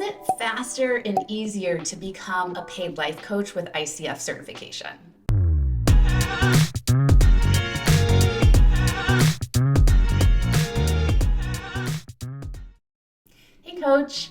Is it faster and easier to become a paid life coach with ICF certification? Hey coach,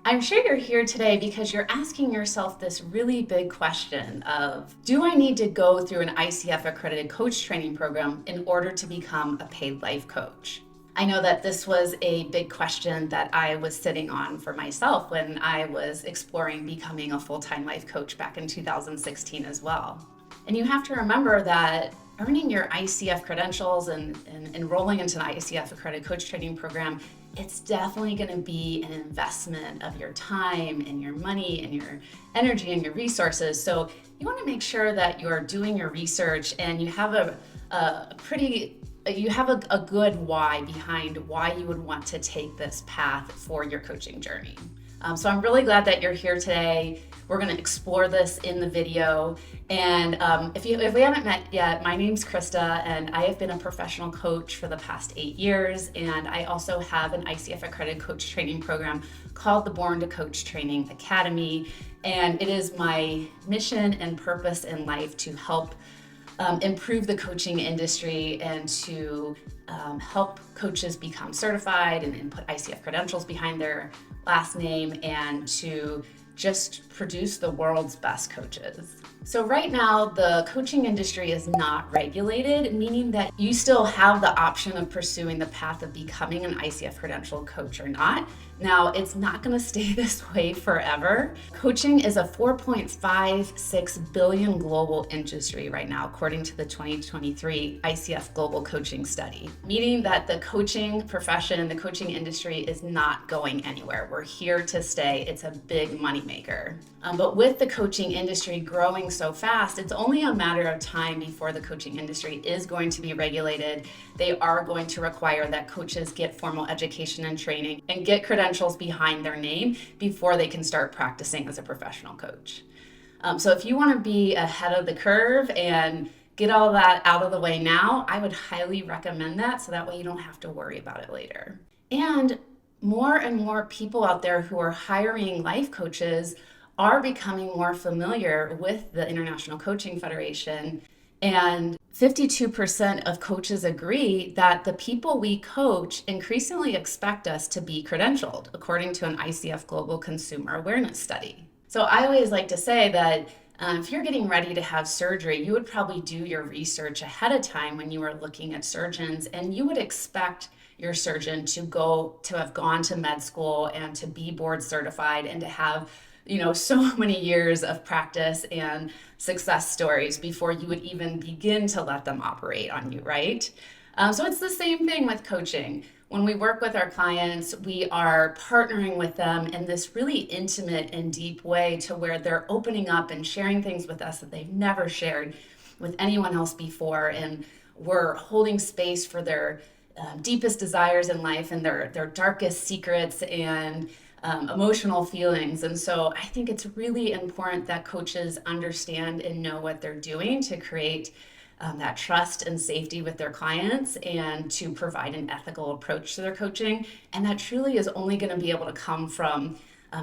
I'm sure you're here today because you're asking yourself this really big question of, do I need to go through an ICF accredited coach training program in order to become a paid life coach? I know that this was a big question that I was sitting on for myself when I was exploring becoming a full-time life coach back in 2016 as well. And you have to remember that earning your ICF credentials and enrolling into an ICF accredited coach training program, it's definitely going to be an investment of your time and your money and your energy and your resources. So you want to make sure that you're doing your research and you have a good why behind why you would want to take this path for your coaching journey. So I'm really glad that you're here today. We're going to explore this in the video. And if we haven't met yet, my name's Krista, and I have been a professional coach for the past 8 years. And I also have an ICF accredited coach training program called the Born to Coach Training Academy. And it is my mission and purpose in life to help improve the coaching industry and to help coaches become certified and put ICF credentials behind their last name and to just produce the world's best coaches. So right now, the coaching industry is not regulated, meaning that you still have the option of pursuing the path of becoming an ICF credentialed coach or not. Now, it's not going to stay this way forever. Coaching is a $4.56 billion global industry right now, according to the 2023 ICF Global Coaching Study, meaning that the coaching profession, the coaching industry is not going anywhere. We're here to stay. It's a big moneymaker. But with the coaching industry growing so fast, it's only a matter of time before the coaching industry is going to be regulated. They are going to require that coaches get formal education and training and get credentials behind their name before they can start practicing as a professional coach. So if you want to be ahead of the curve and get all that out of the way now, I would highly recommend that, so that way you don't have to worry about it later. And more people out there who are hiring life coaches are becoming more familiar with the International Coaching Federation, and 52% of coaches agree that the people we coach increasingly expect us to be credentialed, according to an ICF Global Consumer Awareness Study. So I always like to say that if you're getting ready to have surgery, you would probably do your research ahead of time when you were looking at surgeons, and you would expect your surgeon to have gone to med school and to be board certified and to have so many years of practice and success stories before you would even begin to let them operate on you, right? So it's the same thing with coaching. When we work with our clients, we are partnering with them in this really intimate and deep way to where they're opening up and sharing things with us that they've never shared with anyone else before. And we're holding space for their deepest desires in life and their darkest secrets and emotional feelings. And so I think it's really important that coaches understand and know what they're doing to create that trust and safety with their clients and to provide an ethical approach to their coaching. And that truly is only going to be able to come from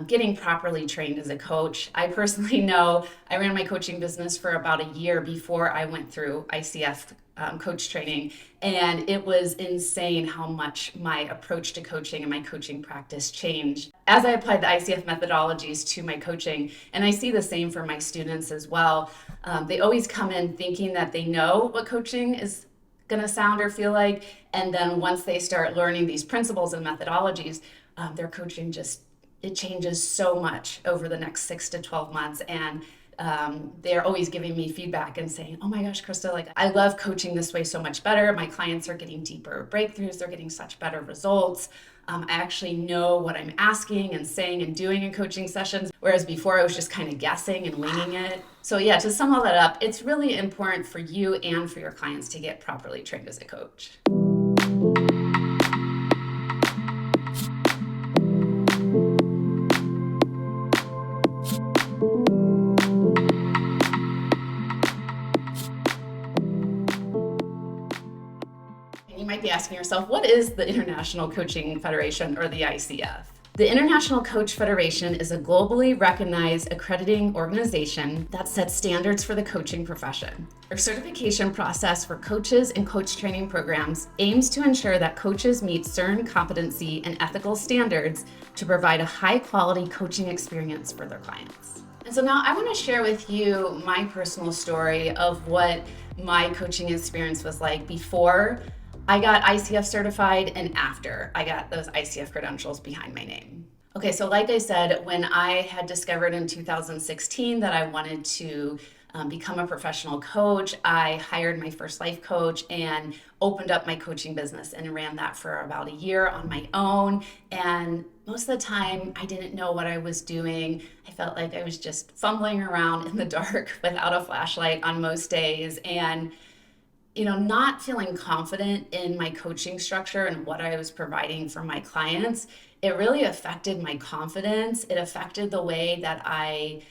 getting properly trained as a coach. I personally know I ran my coaching business for about a year before I went through ICF coach training, and it was insane how much my approach to coaching and my coaching practice changed as I applied the ICF methodologies to my coaching. And I see the same for my students as well. They always come in thinking that they know what coaching is going to sound or feel like, and then once they start learning these principles and methodologies, their coaching it changes so much over the next 6 to 12 months. And they're always giving me feedback and saying, oh my gosh, Krista, I love coaching this way so much better. My clients are getting deeper breakthroughs. They're getting such better results. I actually know what I'm asking and saying and doing in coaching sessions, whereas before I was just kind of guessing and winging it. So yeah, to sum all that up, it's really important for you and for your clients to get properly trained as a coach. You might be asking yourself, what is the International Coaching Federation, or the ICF? The International Coach Federation is a globally recognized accrediting organization that sets standards for the coaching profession. Our certification process for coaches and coach training programs aims to ensure that coaches meet certain competency and ethical standards to provide a high-quality coaching experience for their clients. And so now I want to share with you my personal story of what my coaching experience was like before I got ICF certified and after I got those ICF credentials behind my name. Okay, so like I said, when I had discovered in 2016 that I wanted to become a professional coach, I hired my first life coach and opened up my coaching business and ran that for about a year on my own. And most of the time, I didn't know what I was doing. I felt like I was just fumbling around in the dark without a flashlight on most days. And not feeling confident in my coaching structure and what I was providing for my clients, it really affected my confidence. It affected the way that I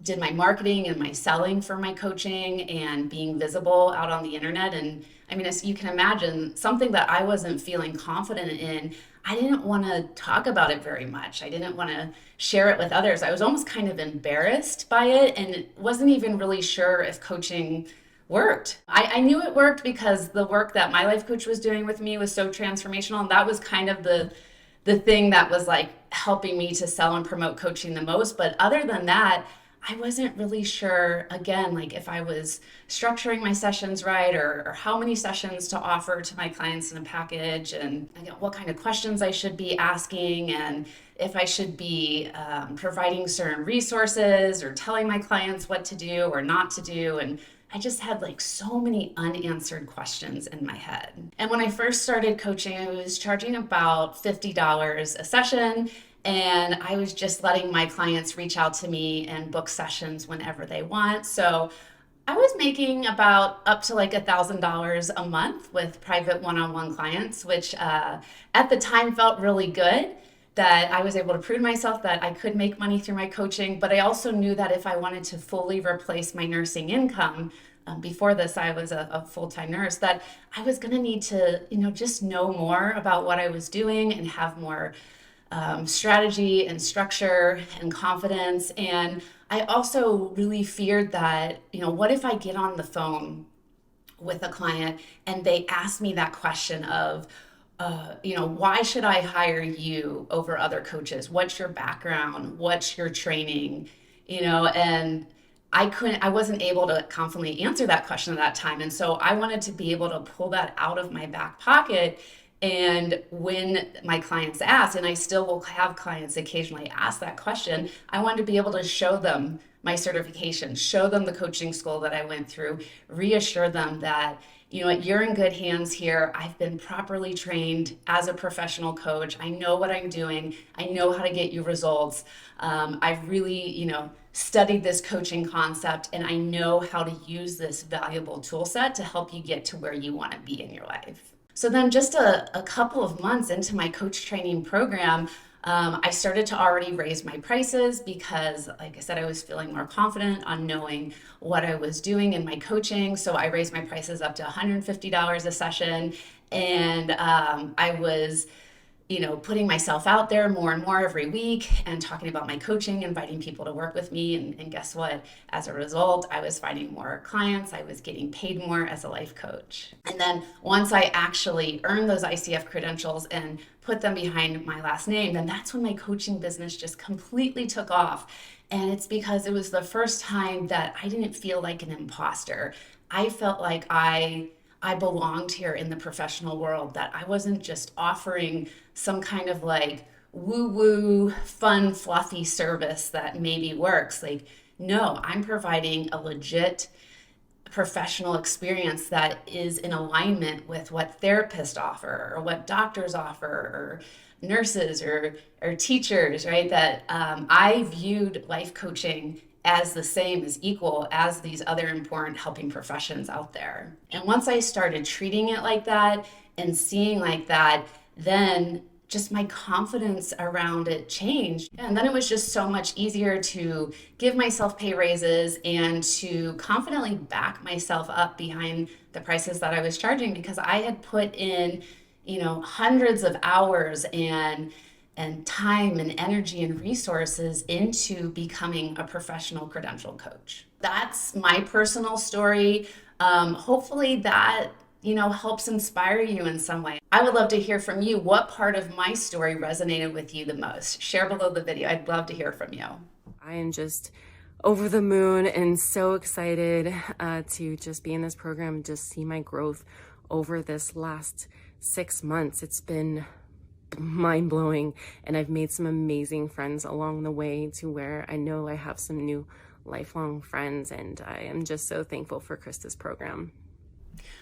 did my marketing and my selling for my coaching and being visible out on the internet. And I mean, as you can imagine, something that I wasn't feeling confident in, I didn't want to talk about it very much. I didn't want to share it with others. I was almost kind of embarrassed by it and wasn't even really sure if coaching worked. I knew it worked because the work that my life coach was doing with me was so transformational, and that was kind of the thing that was like helping me to sell and promote coaching the most. But other than that, I wasn't really sure, again, like if I was structuring my sessions right or how many sessions to offer to my clients in a package, and again, what kind of questions I should be asking, and if I should be providing certain resources or telling my clients what to do or not to do. And I just had like so many unanswered questions in my head. And when I first started coaching, I was charging about $50 a session. And I was just letting my clients reach out to me and book sessions whenever they want. So I was making about up to like $1,000 a month with private one-on-one clients, which at the time felt really good, that I was able to prove to myself that I could make money through my coaching. But I also knew that if I wanted to fully replace my nursing income, before this I was a full-time nurse, that I was going to need to, just know more about what I was doing and have more strategy and structure and confidence. And I also really feared that, what if I get on the phone with a client and they ask me that question of, why should I hire you over other coaches? What's your background? What's your training? And I wasn't able to confidently answer that question at that time. And so I wanted to be able to pull that out of my back pocket. And when my clients ask, and I still will have clients occasionally ask that question, I wanted to be able to show them my certification, show them the coaching school that I went through, reassure them that, you're in good hands here. I've been properly trained as a professional coach. I know what I'm doing. I know how to get you results. I've really, studied this coaching concept, and I know how to use this valuable tool set to help you get to where you want to be in your life. So then just a couple of months into my coach training program, I started to already raise my prices because, like I said, I was feeling more confident on knowing what I was doing in my coaching. So I raised my prices up to $150 a session. And I was, putting myself out there more and more every week and talking about my coaching, inviting people to work with me. And guess what? As a result, I was finding more clients. I was getting paid more as a life coach. And then once I actually earned those ICF credentials and put them behind my last name, then that's when my coaching business just completely took off. And it's because it was the first time that I didn't feel like an imposter. I felt like I belonged here in the professional world, that I wasn't just offering some kind of like woo-woo, fun, fluffy service that maybe works. Like, no, I'm providing a legit professional experience that is in alignment with what therapists offer or what doctors offer or nurses or teachers, right? That I viewed life coaching as the same, as equal as these other important helping professions out there. And once I started treating it like that and seeing like that, then just my confidence around it changed. And then it was just so much easier to give myself pay raises and to confidently back myself up behind the prices that I was charging, because I had put in, hundreds of hours and and time and energy and resources into becoming a professional credential coach. That's my personal story. Hopefully that helps inspire you in some way. I would love to hear from you. What part of my story resonated with you the most? Share below the video. I'd love to hear from you. I am just over the moon and so excited to just be in this program, just see my growth over this last 6 months. It's been mind-blowing, and I've made some amazing friends along the way to where I know I have some new lifelong friends, and I am just so thankful for Krista's program.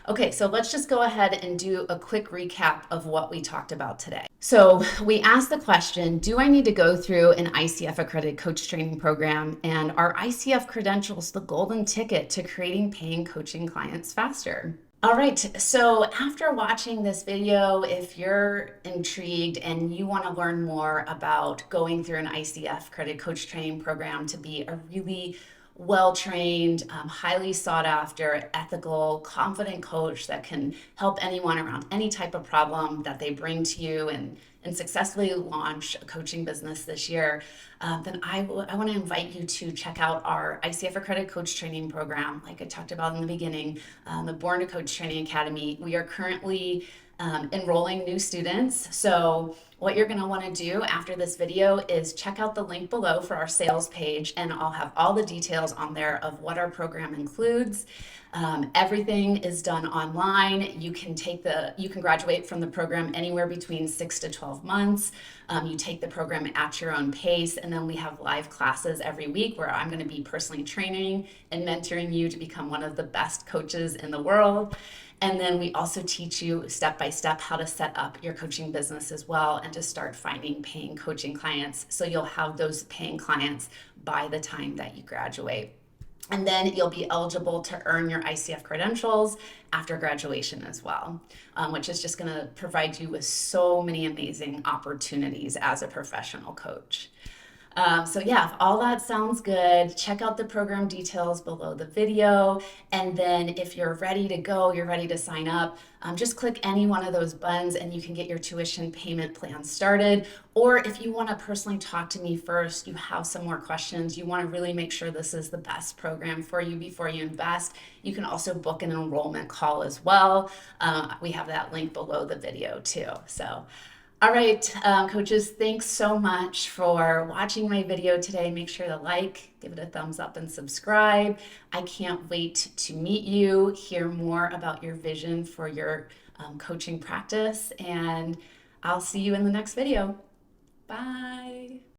Okay, so let's just go ahead and do a quick recap of what we talked about today. So we asked the question, do I need to go through an ICF accredited coach training program? And are ICF credentials the golden ticket to creating paying coaching clients faster? All right, so after watching this video, if you're intrigued and you want to learn more about going through an ICF accredited coach training program to be a really well-trained, highly sought after, ethical, confident coach that can help anyone around any type of problem that they bring to you and successfully launch a coaching business this year, then I want to invite you to check out our ICF accredited coach training program. Like I talked about in the beginning, the Born to Coach Training Academy. We are currently enrolling new students. So what you're going to want to do after this video is check out the link below for our sales page, and I'll have all the details on there of what our program includes. Everything is done online. You can graduate from the program anywhere between 6 to 12 months. You take the program at your own pace, and then we have live classes every week where I'm going to be personally training and mentoring you to become one of the best coaches in the world. And then we also teach you step by step how to set up your coaching business as well and to start finding paying coaching clients. So you'll have those paying clients by the time that you graduate. And then you'll be eligible to earn your ICF credentials after graduation as well, which is just going to provide you with so many amazing opportunities as a professional coach. So yeah, if all that sounds good, check out the program details below the video. And then if you're ready to go, you're ready to sign up, just click any one of those buttons and you can get your tuition payment plan started. Or if you want to personally talk to me first, you have some more questions, you want to really make sure this is the best program for you before you invest, you can also book an enrollment call as well. We have that link below the video too. So all right, coaches, thanks so much for watching my video today. Make sure to like, give it a thumbs up, and subscribe. I can't wait to meet you, hear more about your vision for your coaching practice, and I'll see you in the next video. Bye.